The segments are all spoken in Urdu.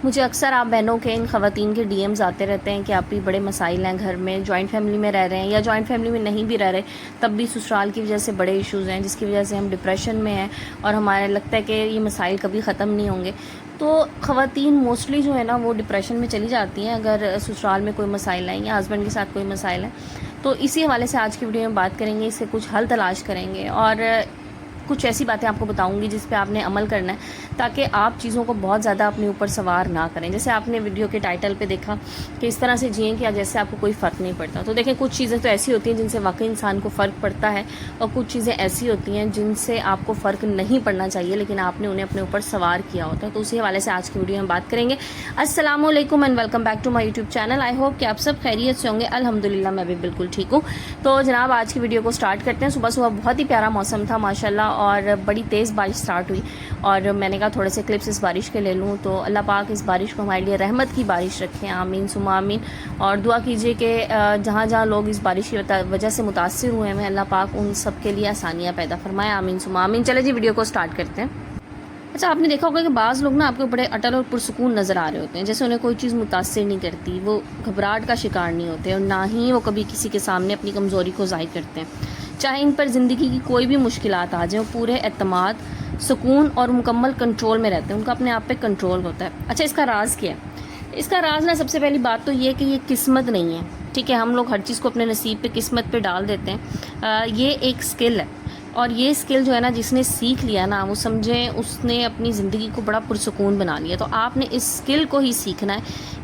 مجھے اکثر آپ بہنوں کے ان خواتین کے ڈی ایمز آتے رہتے ہیں کہ آپ بھی بڑے مسائل ہیں گھر میں، جوائنٹ فیملی میں رہ رہے ہیں یا جوائنٹ فیملی میں نہیں بھی رہ رہے، تب بھی سسرال کی وجہ سے بڑے ایشوز ہیں جس کی وجہ سے ہم ڈپریشن میں ہیں اور ہمارے لگتا ہے کہ یہ مسائل کبھی ختم نہیں ہوں گے۔ تو خواتین موسٹلی جو ہے نا وہ ڈپریشن میں چلی جاتی ہیں اگر سسرال میں کوئی مسائل ہیں یا ہسبینڈ کے ساتھ کوئی مسائل ہے۔ تو اسی حوالے سے آج کی ویڈیو میں بات کریں گے، اس کے کچھ حل تلاش کریں گے اور کچھ ایسی باتیں آپ کو بتاؤں گی جس پہ آپ نے عمل کرنا ہے تاکہ آپ چیزوں کو بہت زیادہ اپنے اوپر سوار نہ کریں۔ جیسے آپ نے ویڈیو کے ٹائٹل پہ دیکھا کہ اس طرح سے جئیں کہ جیسے آپ کو کوئی فرق نہیں پڑتا۔ تو دیکھیں کچھ چیزیں تو ایسی ہوتی ہیں جن سے واقعی انسان کو فرق پڑتا ہے اور کچھ چیزیں ایسی ہوتی ہیں جن سے آپ کو فرق نہیں پڑنا چاہیے لیکن آپ نے انہیں اپنے اوپر سوار کیا ہوتا ہے۔ تو اسی حوالے سے آج کی ویڈیو میں بات کریں گے۔ السلام علیکم and welcome back to my YouTube channel. I hope کہ آپ سب خیریت سے ہوں گے۔ الحمدللہ میں بھی بالکل ٹھیک ہوں۔ تو جناب آج کی ویڈیو کو سٹارٹ کرتے ہیں۔ صبح صبح بہت ہی پیارا موسم تھا ماشاءاللہ اور بڑی تیز بارش سٹارٹ ہوئی اور میں نے کہا تھوڑے سے کلپس اس بارش کے لے لوں۔ تو اللہ پاک اس بارش کو ہمارے لیے رحمت کی بارش رکھیں، آمین ثم آمین۔ اور دعا کیجئے کہ جہاں جہاں لوگ اس بارش کی وجہ سے متاثر ہوئے ہیں اللہ پاک ان سب کے لیے آسانیاں پیدا فرمائے، آمین ثم آمین۔ چلے جی ویڈیو کو سٹارٹ کرتے ہیں۔ اچھا آپ نے دیکھا ہوگا کہ بعض لوگ نا آپ کو بڑے اٹل اور پرسکون نظر آ رہے ہوتے ہیں، جیسے انہیں کوئی چیز متاثر نہیں کرتی، وہ گھبراہٹ کا شکار نہیں ہوتے اور نہ ہی وہ کبھی کسی کے سامنے اپنی کمزوری کو ظاہر کرتے ہیں۔ چاہے ان پر زندگی کی کوئی بھی مشکلات آ جائیں، وہ پورے اعتماد، سکون اور مکمل کنٹرول میں رہتے ہیں، ان کا اپنے آپ پہ کنٹرول ہوتا ہے۔ اچھا اس کا راز کیا ہے؟ اس کا راز نا سب سے پہلی بات تو یہ کہ یہ قسمت نہیں ہے، ٹھیک ہے؟ ہم لوگ ہر چیز کو اپنے نصیب پہ، قسمت پہ ڈال دیتے ہیں۔ یہ ایک سکل ہے اور یہ سکل جو ہے نا جس نے سیکھ لیا نا وہ سمجھیں اس نے اپنی زندگی کو بڑا پرسکون بنا لیا۔ تو آپ نے اس سکل کو ہی سیکھنا ہے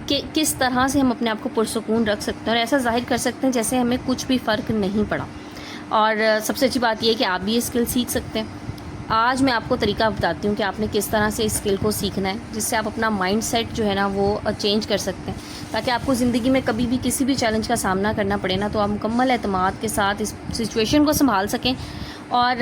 کہ کس طرح سے ہم اپنے آپ کو پرسکون رکھ سکتے ہیں اور ایسا ظاہر کر سکتے ہیں جیسے ہمیں کچھ بھی فرق نہیں پڑا۔ اور سب سے اچھی بات یہ ہے کہ آپ بھی یہ سکل سیکھ سکتے ہیں۔ آج میں آپ کو طریقہ بتاتی ہوں کہ آپ نے کس طرح سے اس سکل کو سیکھنا ہے جس سے آپ اپنا مائنڈ سیٹ جو ہے نا وہ چینج کر سکتے ہیں تاکہ آپ کو زندگی میں کبھی بھی کسی بھی چیلنج کا سامنا کرنا پڑے نا تو آپ مکمل اعتماد کے ساتھ اس سچویشن کو سنبھال سکیں۔ اور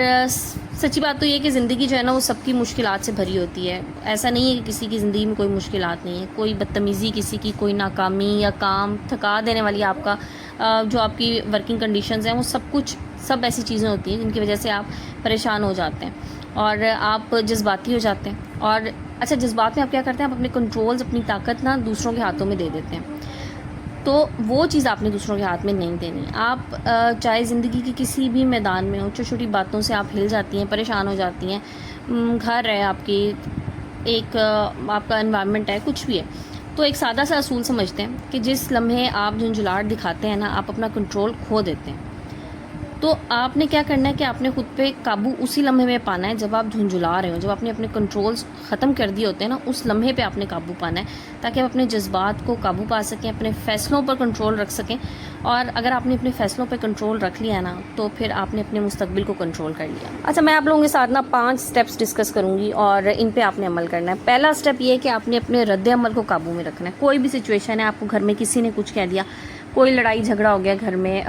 سچی بات تو یہ کہ زندگی جو ہے نا وہ سب کی مشکلات سے بھری ہوتی ہے، ایسا نہیں ہے کہ کسی کی زندگی میں کوئی مشکلات نہیں ہے، کوئی بدتمیزی کسی کی، کوئی ناکامی یا کام تھکا دینے والی آپ کا جو آپ کی ورکنگ کنڈیشنز ہیں وہ سب ایسی چیزیں ہوتی ہیں جن کی وجہ سے آپ پریشان ہو جاتے ہیں اور آپ جذباتی ہو جاتے ہیں۔ اور اچھا جذبات میں آپ کیا کرتے ہیں؟ آپ اپنے کنٹرولز، اپنی طاقت نا دوسروں کے ہاتھوں میں دے دیتے ہیں۔ تو وہ چیز آپ نے دوسروں کے ہاتھ میں نہیں دینی۔ آپ چاہے زندگی کی کسی بھی میدان میں ہو، چھوٹی چھوٹی باتوں سے آپ ہل جاتی ہیں، پریشان ہو جاتی ہیں، گھر ہے آپ کی، ایک آپ کا انوائرمنٹ ہے، کچھ بھی ہے، تو ایک سادہ سا اصول سمجھتے ہیں کہ جس لمحے آپ جھنجھلاہٹ دکھاتے ہیں نا آپ اپنا کنٹرول کھو دیتے ہیں۔ تو آپ نے کیا کرنا ہے کہ آپ نے خود پہ قابو اسی لمحے میں پانا ہے جب آپ جھنجھلا رہے ہو، جب آپ نے اپنے کنٹرولز ختم کر دیے ہوتے ہیں نا اس لمحے پہ آپ نے قابو پانا ہے تاکہ آپ اپنے جذبات کو قابو پا سکیں، اپنے فیصلوں پر کنٹرول رکھ سکیں۔ اور اگر آپ نے اپنے فیصلوں پہ کنٹرول رکھ لیا نا تو پھر آپ نے اپنے مستقبل کو کنٹرول کر لیا۔ اچھا میں آپ لوگوں کے ساتھ نا 5 سٹیپس ڈسکس کروں گی اور ان پہ آپ نے عمل کرنا ہے۔ پہلا سٹیپ یہ ہے کہ آپ نے اپنے رد عمل کو قابو میں رکھنا ہے۔ کوئی بھی سچویشن ہے، آپ کو گھر میں کسی نے کچھ کہہ دیا، کوئی لڑائی جھگڑا ہو گیا گھر میں،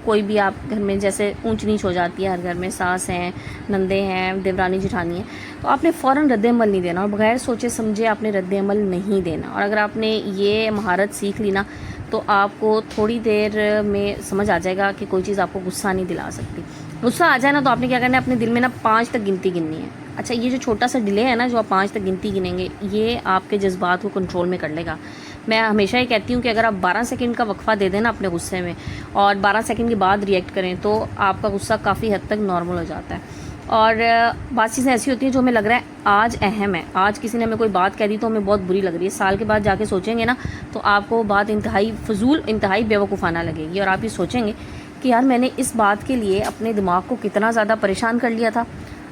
کوئی بھی آپ گھر میں جیسے اونچ نیچ ہو جاتی ہے ہر گھر میں، ساس ہیں، نندے ہیں، دیورانی جٹھانی ہیں، تو آپ نے فوراً رد عمل نہیں دینا اور بغیر سوچے سمجھے آپ نے رد عمل نہیں دینا۔ اور اگر آپ نے یہ مہارت سیکھ لی نا تو آپ کو تھوڑی دیر میں سمجھ آ جائے گا کہ کوئی چیز آپ کو غصہ نہیں دلا سکتی۔ غصہ آ جائے نا تو آپ نے کیا کرنا ہے؟ اپنے دل میں نا 5 تک گنتی گننی ہے۔ اچھا یہ جو چھوٹا سا ڈیلے ہے نا جو آپ 5 تک گنتی گنیں گے یہ آپ کے جذبات کو کنٹرول میں کر لے گا۔ میں ہمیشہ یہ کہتی ہوں کہ اگر آپ 12 سیکنڈ کا وقفہ دے دیں نا اپنے غصے میں اور 12 سیکنڈ کے بعد ریئیکٹ کریں تو آپ کا غصہ کافی حد تک نارمل ہو جاتا ہے۔ اور بعض چیزیں ایسی ہوتی ہیں جو ہمیں لگ رہا ہے آج اہم ہے، آج کسی نے ہمیں کوئی بات کہہ دی تو ہمیں بہت بری لگ رہی ہے، سال کے بعد جا کے سوچیں گے نا تو آپ کو وہ بات انتہائی فضول، انتہائی بیوقوفانہ لگے گی اور آپ یہ سوچیں گے کہ یار میں نے اس بات کے لیے اپنے دماغ کو کتنا زیادہ پریشان کر لیا تھا،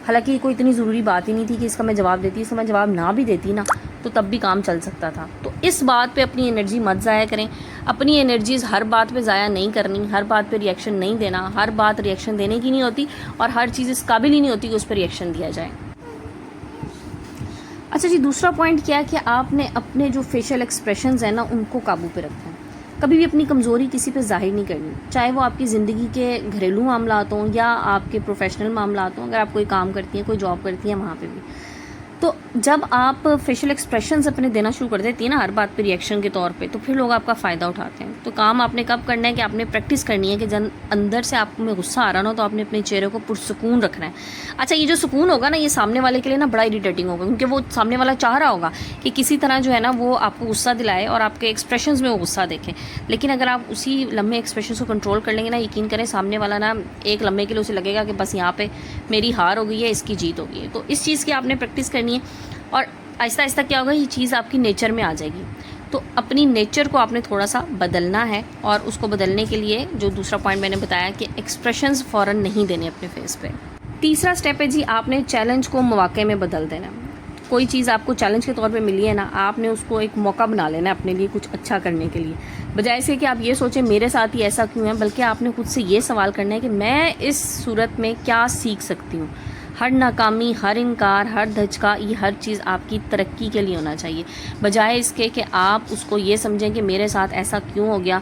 حالانکہ یہ کوئی اتنی ضروری بات ہی نہیں تھی کہ اس کا میں جواب دیتی، اس کا میں جواب نہ بھی دیتی نا تو تب بھی کام چل سکتا تھا۔ تو اس بات پہ اپنی انرجی مت ضائع کریں، اپنی انرجیز ہر بات پہ ضائع نہیں کرنی، ہر بات پہ ریئیکشن نہیں دینا، ہر بات ریئیکشن دینے کی نہیں ہوتی اور ہر چیز اس قابل ہی نہیں ہوتی کہ اس پہ ریئیکشن دیا جائے۔ اچھا جی دوسرا پوائنٹ کیا ہے کہ آپ نے اپنے جو فیشل ایکسپریشنز ہیں نا ان کو قابو پہ رکھنا ہے۔ کبھی بھی اپنی کمزوری کسی پہ ظاہر نہیں کرنی، چاہے وہ آپ کی زندگی کے گھریلو معاملات ہوں یا آپ کے پروفیشنل معاملات ہوں، اگر آپ کوئی کام کرتی ہیں، کوئی جاب کرتی ہیں وہاں پہ بھی۔ تو جب آپ فیشیل ایکسپریشنز اپنے دینا شروع کر دیتی ہیں نا ہر بات پہ ریئیکشن کے طور پہ، تو پھر لوگ آپ کا فائدہ اٹھاتے ہیں. تو کام آپ نے کب کرنا ہے کہ آپ نے پریکٹس کرنی ہے کہ جب اندر سے آپ میں غصہ آ رہا نا تو آپ نے اپنے چہرے کو پرسکون رکھنا ہے. اچھا یہ جو سکون ہوگا نا یہ سامنے والے کے لیے نا بڑا اریٹیٹنگ ہوگا، کیونکہ وہ سامنے والا چاہ رہا ہوگا کہ کسی طرح جو ہے نا وہ آپ کو غصہ دلائے اور آپ کے ایکسپریشنز میں وہ غصہ دیکھیں. لیکن اگر آپ اسی لمحے ایکسپریشنز کو کنٹرول کر لیں گے نا، یقین کریں سامنے والا نا ایک لمحے کے لیے اسے لگے گا کہ بس یہاں پہ میری ہار ہو گئی ہے، اس کی جیت ہو گئی ہے. تو اس چیز کی آپ نے پریکٹس کرنی ہے اور آہستہ آہستہ کیا ہوگا یہ چیز آپ کی نیچر میں آ جائے گی. تو اپنی نیچر کو آپ نے تھوڑا سا بدلنا ہے، اور اس کو بدلنے کے لیے جو دوسرا پوائنٹ میں نے بتایا کہ ایکسپریشنز فوراً نہیں دینے اپنے فیس پہ. تیسرا اسٹیپ ہے جی آپ نے چیلنج کو مواقع میں بدل دینا. کوئی چیز آپ کو چیلنج کے طور پہ ملی ہے نا، آپ نے اس کو ایک موقع بنا لینا ہے اپنے لیے کچھ اچھا کرنے کے لیے. بجائے سے کہ آپ یہ سوچیں میرے ساتھ ہی ایسا کیوں ہے، بلکہ آپ نے خود سے یہ سوال کرنا ہے کہ میں اس صورت میں کیا سیکھ سکتی ہوں. ہر ناکامی، ہر انکار، ہر دھچکا، یہ ہر چیز آپ کی ترقی کے لیے ہونا چاہیے، بجائے اس کے کہ آپ اس کو یہ سمجھیں کہ میرے ساتھ ایسا کیوں ہو گیا.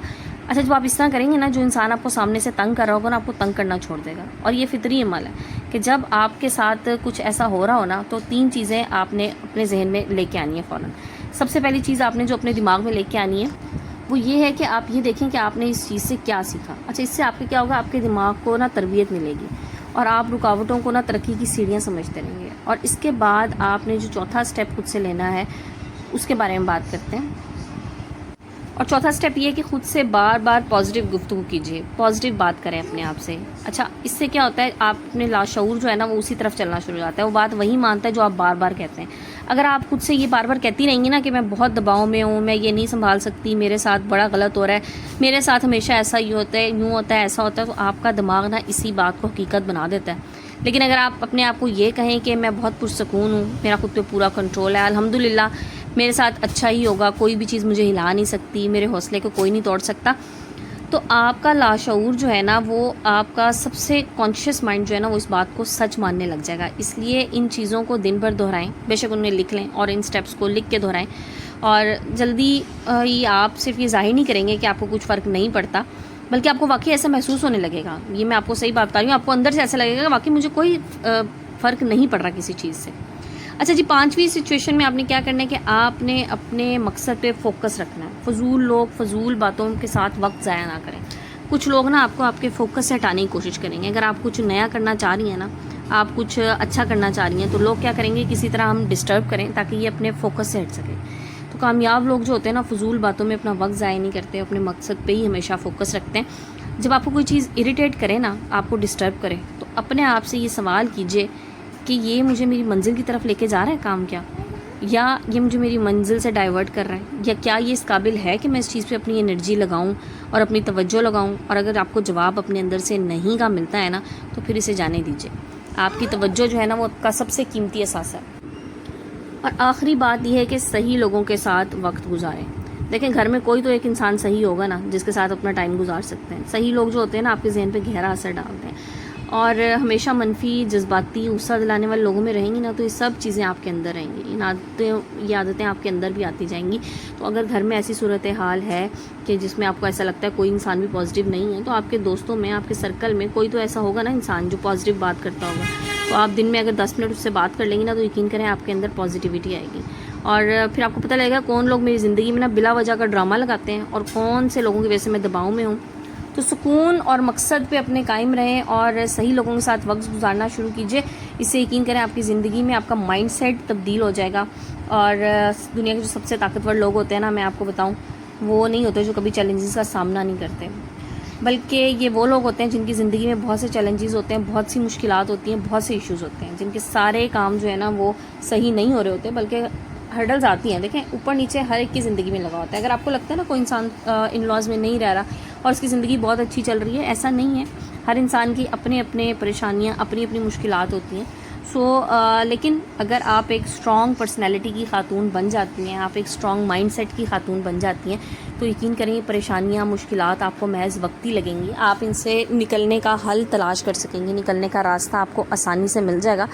اچھا جب آپ اس طرح کریں گے نا، جو انسان آپ کو سامنے سے تنگ کر رہا ہوگا نا آپ کو تنگ کرنا چھوڑ دے گا. اور یہ فطری عمل ہے کہ جب آپ کے ساتھ کچھ ایسا ہو رہا ہو نا تو 3 چیزیں آپ نے اپنے ذہن میں لے کے آنی ہے فوراً. سب سے پہلی چیز آپ نے جو اپنے دماغ میں لے کے آنی ہے وہ یہ ہے کہ آپ یہ دیکھیں کہ آپ نے اس چیز سے کیا سیکھا. اچھا اس سے آپ کے کیا ہوگا، آپ کے دماغ کو نا تربیت ملے گی اور آپ رکاوٹوں کو نا ترقی کی سیڑھیاں سمجھتے رہیں گے. اور اس کے بعد آپ نے جو چوتھا اسٹیپ خود سے لینا ہے اس کے بارے میں بات کرتے ہیں. اور چوتھا اسٹیپ یہ ہے کہ خود سے بار بار پازیٹیو گفتگو کیجیے، پازیٹیو بات کریں اپنے آپ سے. اچھا اس سے کیا ہوتا ہے، آپ اپنے لاشعور جو ہے نا وہ اسی طرف چلنا شروع ہو جاتا ہے، وہ بات وہی مانتا ہے جو آپ بار بار کہتے ہیں. اگر آپ خود سے یہ بار بار کہتی رہیں گی نا کہ میں بہت دباؤ میں ہوں، میں یہ نہیں سنبھال سکتی، میرے ساتھ بڑا غلط ہو رہا ہے، میرے ساتھ ہمیشہ ایسا ہی ہوتا ہے، یوں ہوتا ہے، ایسا ہوتا ہے، تو آپ کا دماغ نا اسی بات کو حقیقت بنا دیتا ہے. لیکن اگر آپ اپنے آپ کو یہ کہیں کہ میں بہت پرسکون ہوں، میرا خود پہ پورا کنٹرول ہے، الحمدللہ میرے ساتھ اچھا ہی ہوگا، کوئی بھی چیز مجھے ہلا نہیں سکتی، میرے حوصلے کو کوئی نہیں توڑ سکتا، تو آپ کا لاشعور جو ہے نا وہ آپ کا سب سے کانشیس مائنڈ جو ہے نا وہ اس بات کو سچ ماننے لگ جائے گا. اس لیے ان چیزوں کو دن بھر دہرائیں، بے شک انہیں لکھ لیں اور ان سٹیپس کو لکھ کے دہرائیں. اور جلدی یہ آپ صرف یہ ظاہر نہیں کریں گے کہ آپ کو کچھ فرق نہیں پڑتا، بلکہ آپ کو واقعی ایسا محسوس ہونے لگے گا. یہ میں آپ کو صحیح بات بتا رہی ہوں، آپ کو اندر سے ایسا لگے گا کہ واقعی مجھے کوئی فرق نہیں پڑ رہا کسی چیز سے. اچھا جی 5ویں سچویشن میں آپ نے کیا کرنا ہے کہ آپ نے اپنے مقصد پہ فوکس رکھنا ہے. فضول لوگ فضول باتوں کے ساتھ وقت ضائع نہ کریں. کچھ لوگ نا آپ کو آپ کے فوکس سے ہٹانے کی کوشش کریں گے. اگر آپ کچھ نیا کرنا چاہ رہی ہیں نا، آپ کچھ اچھا کرنا چاہ رہی ہیں، تو لوگ کیا کریں گے کسی طرح ہم ڈسٹرب کریں تاکہ یہ اپنے فوکس سے ہٹ سکیں. تو کامیاب لوگ جو ہوتے ہیں نا فضول باتوں میں اپنا وقت ضائع نہیں کرتے، اپنے مقصد پہ ہی ہمیشہ فوکس رکھتے ہیں. جب آپ کو کوئی چیز اریٹیٹ کرے نا، آپ کو ڈسٹرب کرے، تو اپنے آپ سے یہ سوال کیجئے کہ یہ مجھے میری منزل کی طرف لے کے جا رہا ہے کام کیا، یا یہ مجھے میری منزل سے ڈائیورٹ کر رہا ہے، یا کیا یہ اس قابل ہے کہ میں اس چیز پہ اپنی انرجی لگاؤں اور اپنی توجہ لگاؤں. اور اگر آپ کو جواب اپنے اندر سے نہیں کا ملتا ہے نا تو پھر اسے جانے دیجیے. آپ کی توجہ جو ہے نا وہ آپ کا سب سے قیمتی اثاثہ ہے. اور آخری بات یہ ہے کہ صحیح لوگوں کے ساتھ وقت گزاریں. دیکھیں گھر میں کوئی تو ایک انسان صحیح ہوگا نا جس کے ساتھ اپنا ٹائم گزار سکتے ہیں. صحیح لوگ جو ہوتے ہیں نا آپ کے ذہن پہ گہرا اثر ڈالتے ہیں، اور ہمیشہ منفی، جذباتی، غصہ دلانے والے لوگوں میں رہیں گی نا تو یہ سب چیزیں آپ کے اندر رہیں گی. یہ عادتیں آپ کے اندر بھی آتی جائیں گی. تو اگر گھر میں ایسی صورتحال ہے کہ جس میں آپ کو ایسا لگتا ہے کوئی انسان بھی پازیٹیو نہیں ہے، تو آپ کے دوستوں میں، آپ کے سرکل میں کوئی تو ایسا ہوگا نا انسان جو پازیٹیو بات کرتا ہوگا. تو آپ دن میں اگر 10 منٹ اس سے بات کر لیں گی نا تو یقین کریں آپ کے اندر پازیٹیوٹی آئے گی. اور پھر آپ کو پتہ لگے گا کون لوگ میری زندگی میں نا بلا وجہ کا ڈرامہ لگاتے ہیں اور کون سے لوگوں کی وجہ سے میں دباؤ میں ہوں. تو سکون اور مقصد پہ اپنے قائم رہیں اور صحیح لوگوں کے ساتھ وقت گزارنا شروع کیجئے. اس سے یقین کریں آپ کی زندگی میں آپ کا مائنڈ سیٹ تبدیل ہو جائے گا. اور دنیا کے جو سب سے طاقتور لوگ ہوتے ہیں نا، میں آپ کو بتاؤں، وہ نہیں ہوتے جو کبھی چیلنجز کا سامنا نہیں کرتے، بلکہ یہ وہ لوگ ہوتے ہیں جن کی زندگی میں بہت سے چیلنجز ہوتے ہیں، بہت سی مشکلات ہوتی ہیں، بہت سے ایشوز ہوتے ہیں، جن کے سارے کام جو ہے نا وہ صحیح نہیں ہو رہے ہوتے، بلکہ ہرڈلز آتی ہیں. دیکھیں اوپر نیچے ہر ایک کی زندگی میں لگا ہوتا ہے. اگر آپ کو لگتا ہے نا کوئی انسان ان لاز میں نہیں رہ رہا اور اس کی زندگی بہت اچھی چل رہی ہے، ایسا نہیں ہے. ہر انسان کی اپنے اپنے پریشانیاں، اپنی اپنی مشکلات ہوتی ہیں. لیکن اگر آپ ایک اسٹرانگ پرسنالٹی کی خاتون بن جاتی ہیں، آپ ایک اسٹرانگ مائنڈ سیٹ کی خاتون بن جاتی ہیں، تو یقین کریں یہ پریشانیاں، مشکلات آپ کو محض وقتی لگیں گی. آپ ان سے نکلنے کا حل تلاش کر سکیں گے، نکلنے کا راستہ آپ کو آسانی سے مل جائے گا.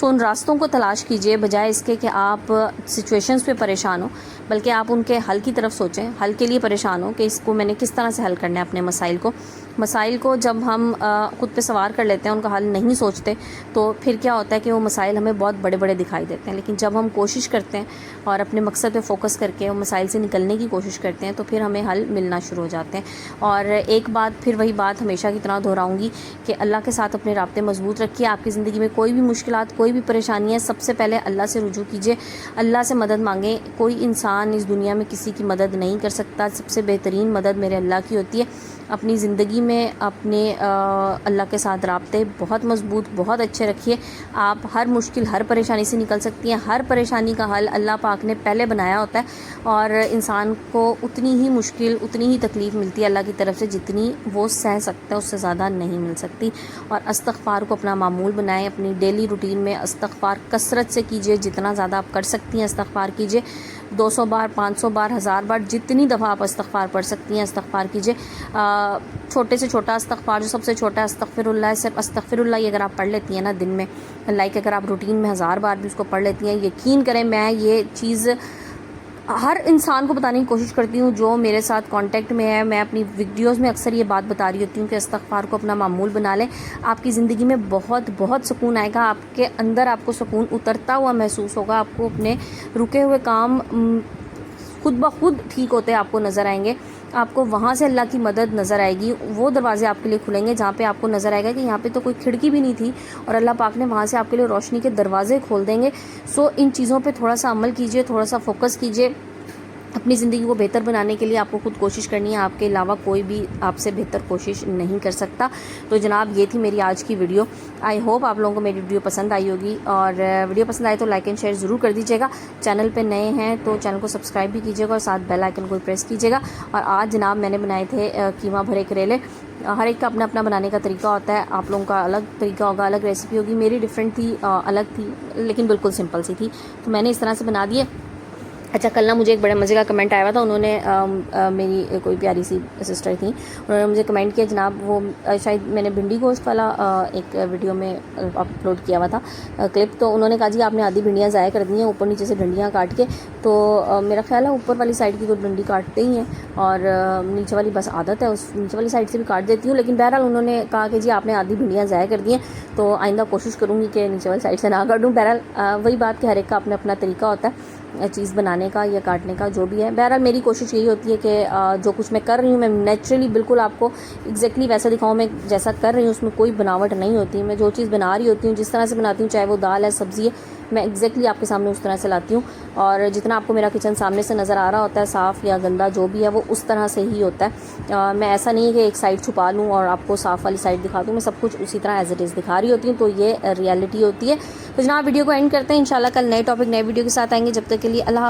ان راستوں کو تلاش کیجئے، بجائے اس کے کہ آپ سچویشنز پہ پریشان ہو، بلکہ آپ ان کے حل کی طرف سوچیں، حل کے لیے پریشان ہو کہ اس کو میں نے کس طرح سے حل کرنا ہے اپنے مسائل کو. مسائل کو جب ہم خود پہ سوار کر لیتے ہیں، ان کا حل نہیں سوچتے، تو پھر کیا ہوتا ہے کہ وہ مسائل ہمیں بہت بڑے بڑے دکھائی دیتے ہیں. لیکن جب ہم کوشش کرتے ہیں اور اپنے مقصد پہ فوکس کر کے مسائل سے نکلنے کی کوشش کرتے ہیں، تو پھر ہمیں حل ملنا شروع ہو جاتے ہیں. اور ایک بات، پھر وہی بات ہمیشہ کی طرح دہراؤں گی کہ اللہ کے ساتھ اپنے رابطے مضبوط رکھیے. آپ کی زندگی میں کوئی بھی مشکلات، کوئی بھی پریشانی ہے، سب سے پہلے اللہ سے رجوع کیجیے، اللہ سے مدد مانگیں. کوئی انسان اس دنیا میں کسی کی مدد نہیں کر سکتا. سب سے بہترین مدد میرے اللہ کی ہوتی ہے. اپنی زندگی میں اپنے اللہ کے ساتھ رابطے بہت مضبوط، بہت اچھے رکھیے. آپ ہر مشکل، ہر پریشانی سے نکل سکتی ہیں. ہر پریشانی کا حل اللہ پاک نے پہلے بنایا ہوتا ہے، اور انسان کو اتنی ہی مشکل، اتنی ہی تکلیف ملتی ہے اللہ کی طرف سے جتنی وہ سہ سکتا ہے، اس سے زیادہ نہیں مل سکتی. اور استغفار کو اپنا معمول بنائیں. اپنی ڈیلی روٹین میں استغفار کثرت سے کیجیے. جتنا زیادہ آپ کر سکتی ہیں استغفار کیجیے. 200 بار، 500 بار، 1000 بار، جتنی دفعہ آپ استغفار پڑھ سکتی ہیں استغفار کیجیے. چھوٹے سے چھوٹا استغفار جو سب سے چھوٹا ہے، استغفر اللہ ہے. صرف استغفر اللہ ہی اگر آپ پڑھ لیتی ہیں نا دن میں، لائک اگر آپ روٹین میں 1000 بار بھی اس کو پڑھ لیتی ہیں، یقین کریں میں یہ چیز ہر انسان کو بتانے کی کوشش کرتی ہوں جو میرے ساتھ کانٹیکٹ میں ہے. میں اپنی ویڈیوز میں اکثر یہ بات بتا رہی ہوتی ہوں کہ استغفار کو اپنا معمول بنا لیں. آپ کی زندگی میں بہت بہت سکون آئے گا. آپ کے اندر آپ کو سکون اترتا ہوا محسوس ہوگا. آپ کو اپنے رکے ہوئے کام خود بخود ٹھیک ہوتے آپ کو نظر آئیں گے. آپ کو وہاں سے اللہ کی مدد نظر آئے گی. وہ دروازے آپ کے لیے کھلیں گے جہاں پہ آپ کو نظر آئے گا کہ یہاں پہ تو کوئی کھڑکی بھی نہیں تھی، اور اللہ پاک نے وہاں سے آپ کے لیے روشنی کے دروازے کھول دیں گے. سو ان چیزوں پہ تھوڑا سا عمل کیجئے، تھوڑا سا فوکس کیجئے. اپنی زندگی کو بہتر بنانے کے لیے آپ کو خود کوشش کرنی ہے. آپ کے علاوہ کوئی بھی آپ سے بہتر کوشش نہیں کر سکتا. تو جناب یہ تھی میری آج کی ویڈیو. آئی ہوپ آپ لوگوں کو میری ویڈیو پسند آئی ہوگی، اور ویڈیو پسند آئی تو لائک اینڈ شیئر ضرور کر دیجیے گا. چینل پہ نئے ہیں تو چینل کو سبسکرائب بھی کیجیے گا، اور ساتھ بیل آئکن کو پریس کیجیے گا. اور آج جناب میں نے بنائے تھے قیمہ بھرے کریلے. ہر ایک کا اپنا اپنا بنانے کا طریقہ ہوتا ہے. آپ لوگوں کا الگ طریقہ ہوگا، الگ ریسیپی ہوگی. میری ڈفرینٹ تھی، الگ تھی، لیکن بالکل سمپل سی تھی. تو میں نے اس طرح سے بنا دیے. اچھا، کل نا مجھے ایک بڑے مزے کا کمنٹ آیا ہوا تھا. انہوں نے میری کوئی پیاری سی سسٹر تھیں، انہوں نے مجھے کمنٹ کیا جناب، وہ شاید میں نے بھنڈی گوشت والا ایک ویڈیو میں اپلوڈ کیا ہوا تھا کلپ. تو انہوں نے کہا جی آپ نے آدھی بھنڈیاں ضائع کر دی ہیں اوپر نیچے سے ڈنڈیاں کاٹ کے. تو میرا خیال ہے اوپر والی سائڈ کی تو ڈنڈی کاٹتے ہی ہیں، اور نیچے والی بس عادت ہے، اس نیچے والی سائڈ سے بھی کاٹ دیتی ہوں. لیکن بہرحال انہوں نے کہا کہ جی آپ نے آدھی بھنڈیاں ضائع کر دی ہیں، تو آئندہ کوشش کروں گی کہ نیچے والی سائڈ سے نہ کاٹوں. بہرحال وہی بات کہ ہر ایک کا اپنا اپنا طریقہ ہوتا ہے چیز بنانے کا یا کاٹنے کا، جو بھی ہے. بہرحال میری کوشش یہی ہوتی ہے کہ جو کچھ میں کر رہی ہوں میں نیچرلی بالکل آپ کو ایگزیکٹلی ویسا دکھاؤں. میں جیسا کر رہی ہوں اس میں کوئی بناوٹ نہیں ہوتی. میں جو چیز بنا رہی ہوتی ہوں، جس طرح سے بناتی ہوں، چاہے وہ دال ہے، سبزی ہے، میں ایگزیکٹلی آپ کے سامنے اس طرح سے لاتی ہوں. اور جتنا آپ کو میرا کچن سامنے سے نظر آ رہا ہوتا ہے، صاف یا گندا جو بھی ہے، وہ اس طرح سے ہی ہوتا ہے. میں ایسا نہیں ہے کہ ایک سائڈ چھپا لوں اور آپ کو صاف والی سائڈ دکھا دوں. میں سب کچھ اسی طرح ایز اٹ از دکھا رہی ہوتی ہوں. تو یہ ریالٹی ہوتی ہے. تو جناب ویڈیو کو اینڈ کرتے ہیں. انشاءاللہ کل نئے ٹاپک، نئے ویڈیو کے ساتھ آئیں گے. جب تک کے لیے اللہ